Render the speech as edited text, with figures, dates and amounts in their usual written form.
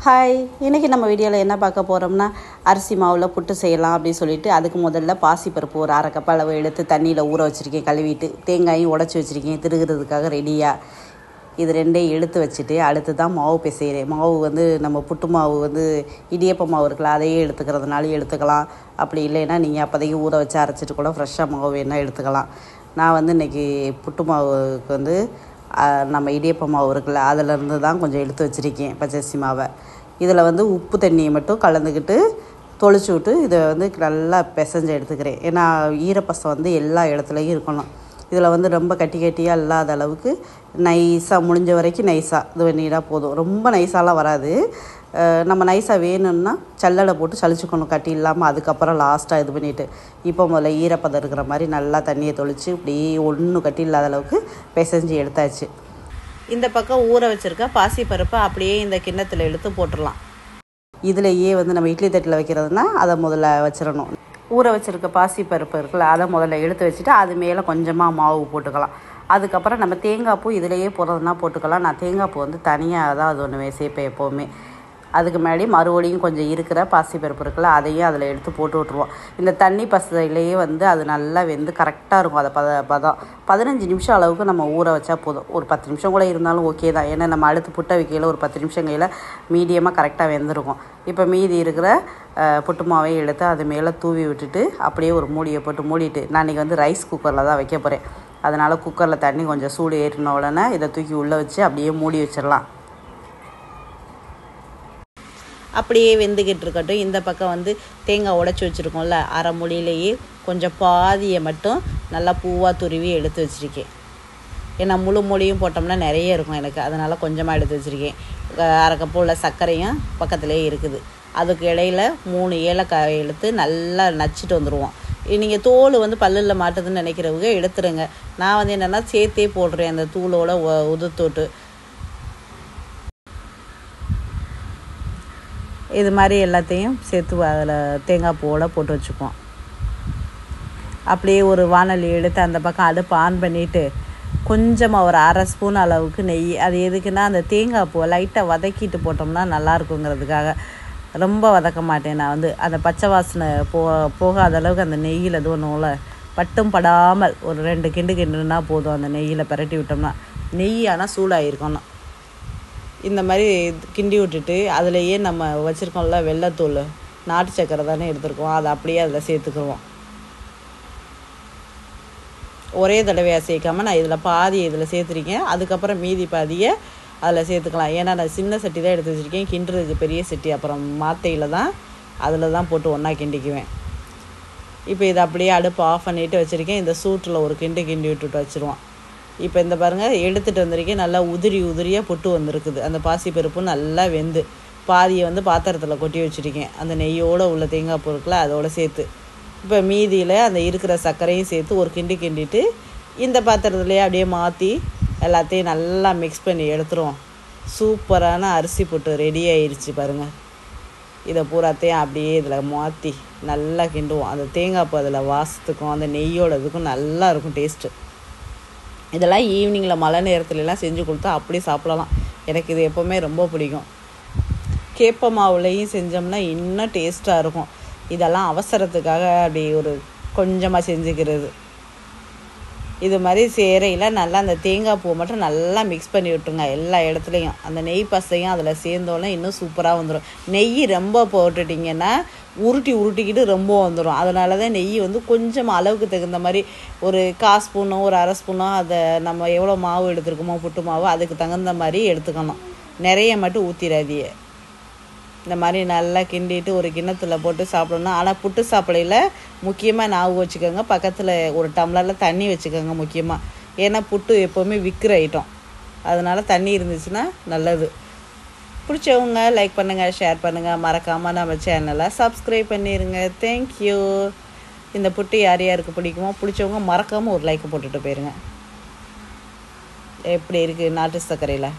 Hi, இன்றைக்கி நம்ம வீடியோவில் என்ன பார்க்க போகிறோம்னா அரிசி மாவில் புட்டு செய்யலாம் அப்படின்னு சொல்லிட்டு அதுக்கு முதல்ல பாசிப்பருப்பு ஒரு அரை கப் அளவு எடுத்து தண்ணியில் ஊற வச்சுருக்கேன். கழுவிட்டு தேங்காயும் உடச்சி வச்சுருக்கேன் திருகிறதுக்காக ரெடியாக. இது ரெண்டையும் எடுத்து வச்சுட்டு அடுத்து தான் மாவு பிசைகிறேன். மாவு நம்ம புட்டு மாவு இடியப்ப மாவு இருக்குல்ல, அதையே எடுத்துக்கிறதுனாலும் எடுத்துக்கலாம். அப்படி இல்லைன்னா நீங்கள் அப்போதைக்கு ஊற வச்சு அரைச்சிட்டு கூட ஃப்ரெஷ்ஷாக மாவு வேணால் எடுத்துக்கலாம். நான் இன்றைக்கி புட்டு மாவுக்கு நம்ம இடியப்ப மாவு இருக்குல்ல, அதிலேருந்து தான் கொஞ்சம் எடுத்து வச்சுருக்கேன் பச்சரிசி மாவை. இதில் உப்பு தண்ணியை மட்டும் கலந்துக்கிட்டு தொளிச்சு விட்டு இதை நல்லா பிசைஞ்சு எடுத்துக்கிறேன். ஏன்னா ஈரப்பசம் எல்லா இடத்துலையும் இருக்கணும். இதில் ரொம்ப கட்டியாக இல்லாத அளவுக்கு நைஸாக, முடிஞ்ச வரைக்கும் நைஸாக இது பண்ணிட்டா போதும். ரொம்ப நைஸாலாம் வராது. நம்ம நைஸாக வேணும்னா சல்லடை போட்டு சளிச்சுக்கணும், கட்டி இல்லாமல். அதுக்கப்புறம் லாஸ்ட்டாக இது பண்ணிவிட்டு இப்போ முதல்ல ஈரப்பதம் இருக்கிற மாதிரி நல்லா தண்ணியை தொளித்து இப்படி ஒன்றும் கட்டி இல்லாத அளவுக்கு பிசைஞ்சு எடுத்தாச்சு. இந்த பக்கம் ஊற வச்சுருக்க பாசிப்பருப்பை அப்படியே இந்த கிண்ணத்தில் எடுத்து போட்டுடலாம். இதுலேயே நம்ம இட்லி தட்டில் வைக்கிறதுனா அதை முதல்ல வச்சிடணும். ஊற வச்சுருக்க பாசிப்பருப்பு இருக்குல்ல, அதை முதல்ல எடுத்து வச்சுட்டு அது மேலே கொஞ்சமாக மாவு போட்டுக்கலாம். அதுக்கப்புறம் நம்ம தேங்காய் பூ இதிலையே போடுறதுனா போட்டுக்கலாம். நான் தேங்காய் பூ தனியாக தான் அது ஒன்று சேர்ப்பேன் எப்போவுமே. அதுக்கு முன்னாடி மறுபடியும் கொஞ்சம் இருக்கிற பாசிப்பருப்பு இருக்குல்ல, அதையும் அதில் எடுத்து போட்டு விட்ருவோம். இந்த தண்ணி பசையிலேயே அது நல்லா வெந்து கரெக்டாக இருக்கும். அதை பதம் 15 நிமிஷம் அளவுக்கு நம்ம ஊற வச்சா போதும். ஒரு 10 நிமிஷம் கூட இருந்தாலும் ஓகே தான். ஏன்னா நம்ம அடுத்து புட்டை வைக்கையில் ஒரு 10 நிமிஷம் கையில் மீடியமாக கரெக்டாக வெந்திருக்கும். இப்போ மீதி இருக்கிற புட்டு மாவையும் எடுத்து அது மேலே தூவி விட்டுட்டு அப்படியே ஒரு மூடியை போட்டு மூடிட்டு, நான் இன்றைக்கி ரைஸ் குக்கரில் தான் வைக்க போகிறேன். அதனால் குக்கரில் தண்ணி கொஞ்சம் சூடு ஏறின உடனே இதை தூக்கி உள்ளே வச்சு அப்படியே மூடி வச்சிடலாம். அப்படியே வெந்துக்கிட்டு இருக்கட்டும். இந்த பக்கம் தேங்காய் உடச்சி வச்சுருக்கோம்ல, அரை மொழியிலேயே கொஞ்சம் பாதியை மட்டும் நல்லா பூவாக துருவி எடுத்து வச்சுருக்கேன். ஏன்னா முழு மொழியும் போட்டோம்னா நிறைய இருக்கும் எனக்கு, அதனால் கொஞ்சமாக எடுத்து வச்சுருக்கேன். அரை கப்பு உள்ள சர்க்கரையும் பக்கத்துலேயே இருக்குது. அதுக்கு இடையில் 3 ஏலக்காய் எடுத்து நல்லா நச்சுட்டு வந்துடுவோம். நீங்கள் தோல் பல்லில் மாட்டுதுன்னு நினைக்கிறவங்க எடுத்துருங்க. நான் என்னென்னா சேர்த்தே போடுறேன், அந்த தூளோட உதுத்தோட்டு. இது மாதிரி எல்லாத்தையும் சேர்த்து அதில் தேங்காய் பூவோடு போட்டு வச்சுப்போம். அப்படியே ஒரு வானொலி எடுத்து அந்த பக்கம் அடுப்பு ஆன் பண்ணிவிட்டு கொஞ்சமாக ஒரு அரை ஸ்பூன் அளவுக்கு நெய். அது எதுக்குன்னா அந்த தேங்காய் பூவை லைட்டாக வதக்கிட்டு போட்டோம்னா நல்லாயிருக்குங்கிறதுக்காக. ரொம்ப வதக்க மாட்டேன் நான். அந்த பச்சை வாசனை போகாத அளவுக்கு அந்த நெய்யில் இது ஒன்றும்ல பட்டும் படாமல் ஒரு 2 கிண்டுனா போதும். அந்த நெய்யில் பிரட்டி விட்டோம்னா, நெய் ஆனால் சூடாகிருக்கணும். இந்த மாதிரி கிண்டி விட்டுட்டு அதுலேயே நம்ம வச்சுருக்கோம்ல வெள்ளைத்தூள், நாட்டு சக்கரை தானே எடுத்துருக்கோம், அதை அப்படியே அதில் சேர்த்துக்குருவோம். ஒரே தடவையாக சேர்க்காமல் நான் இதில் பாதி இதில் சேர்த்துருக்கேன். அதுக்கப்புறம் மீதி பாதியை அதில் சேர்த்துக்கலாம். ஏன்னா நான் சின்ன சட்டி தான் எடுத்து வச்சுருக்கேன். கிண்டுறதுக்கு பெரிய சட்டி அப்புறம் மாத்தையில் தான் அதில் தான் போட்டு ஒன்றா கிண்டிக்குவேன். இப்போ இதை அப்படியே அடுப்பு ஆஃப் பண்ணிவிட்டு வச்சுருக்கேன். இந்த சூட்டில் ஒரு கிண்டி விட்டுட்டு வச்சுருவோம். இப்போ இந்த பாருங்கள், எடுத்துகிட்டு வந்திருக்கேன். நல்லா உதிரியாக புட்டு வந்திருக்குது. அந்த பாசிப்பருப்பு நல்லா வெந்து பாதியை பாத்திரத்தில் கொட்டி வச்சுருக்கேன். அந்த நெய்யோடு உள்ள தேங்காய் பூ இருக்குல்ல, அதோடு சேர்த்து. இப்போ மீதியில் அந்த இருக்கிற சர்க்கரையும் சேர்த்து ஒரு கிண்டிட்டு இந்த பாத்திரத்துலேயே அப்படியே மாற்றி எல்லாத்தையும் நல்லா மிக்ஸ் பண்ணி எடுத்துருவோம். சூப்பரான அரிசி புட்டு ரெடி ஆயிடுச்சு பாருங்கள். இதை பூராத்தையும் அப்படியே இதில் மாற்றி நல்லா கிண்டுவோம். அந்த தேங்காய் பூ அதில் வாசத்துக்கும் அந்த நெய்யோட இதுக்கும் நல்லா இருக்கும் டேஸ்ட்டு. இதெல்லாம் ஈவினிங்கில் மழை நேரத்துலலாம் செஞ்சு கொடுத்தா அப்படி சாப்பிடலாம். எனக்கு இது எப்போவுமே ரொம்ப பிடிக்கும். கேப்ப மாவுலையும் செஞ்சோம்னா இன்னும் டேஸ்ட்டாக இருக்கும். இதெல்லாம் அவசரத்துக்காக அப்படி ஒரு கொஞ்சமாக செஞ்சுக்கிறது. இது மாதிரி சேரையில் நல்லா அந்த தேங்காய் பூவை மட்டும் நல்லா மிக்ஸ் பண்ணி விட்டுருங்க எல்லா இடத்துலையும். அந்த நெய் பசையும் அதில் சேர்ந்தோன்னே இன்னும் சூப்பராக வந்துடும். நெய் ரொம்ப போட்டுட்டிங்கன்னா உருட்டிக்கிட்டு ரொம்ப வந்துடும். அதனால தான் நெய் கொஞ்சம் அளவுக்கு தகுந்த மாதிரி ஒரு 1/4 ஸ்பூனோ ஒரு அரை ஸ்பூனோ, அதை நம்ம எவ்வளோ மாவு எடுத்துருக்கோமோ புட்டு மாவு அதுக்கு தகுந்த மாதிரி எடுத்துக்கணும். நிறைய மட்டும் ஊற்றிடாதீங்க. இந்த மாதிரி நல்லா கிண்டிட்டு ஒரு கிண்ணத்தில் போட்டு சாப்பிடணும். ஆனால் புட்டு சாப்பிடையில் முக்கியமாக ஞாபகம் வச்சுக்கோங்க, பக்கத்தில் ஒரு டம்ளரில் தண்ணி வச்சுக்கோங்க முக்கியமாக. ஏன்னா புட்டு எப்போவுமே விற்கிற ஐட்டம், அதனால் தண்ணி இருந்துச்சுன்னா நல்லது. பிடிச்சவங்க லைக் பண்ணுங்கள், ஷேர் பண்ணுங்கள், மறக்காமல் நம்ம சேனலை சப்ஸ்கிரைப் பண்ணிடுங்க. தேங்க்யூ. இந்த புட்டு யார் யாருக்கு பிடிக்குமோ பிடிச்சவங்க மறக்காமல் ஒரு லைக் போட்டுட்டு போயிருங்க. எப்படி இருக்குது நாட்டு சர்க்கரையில்?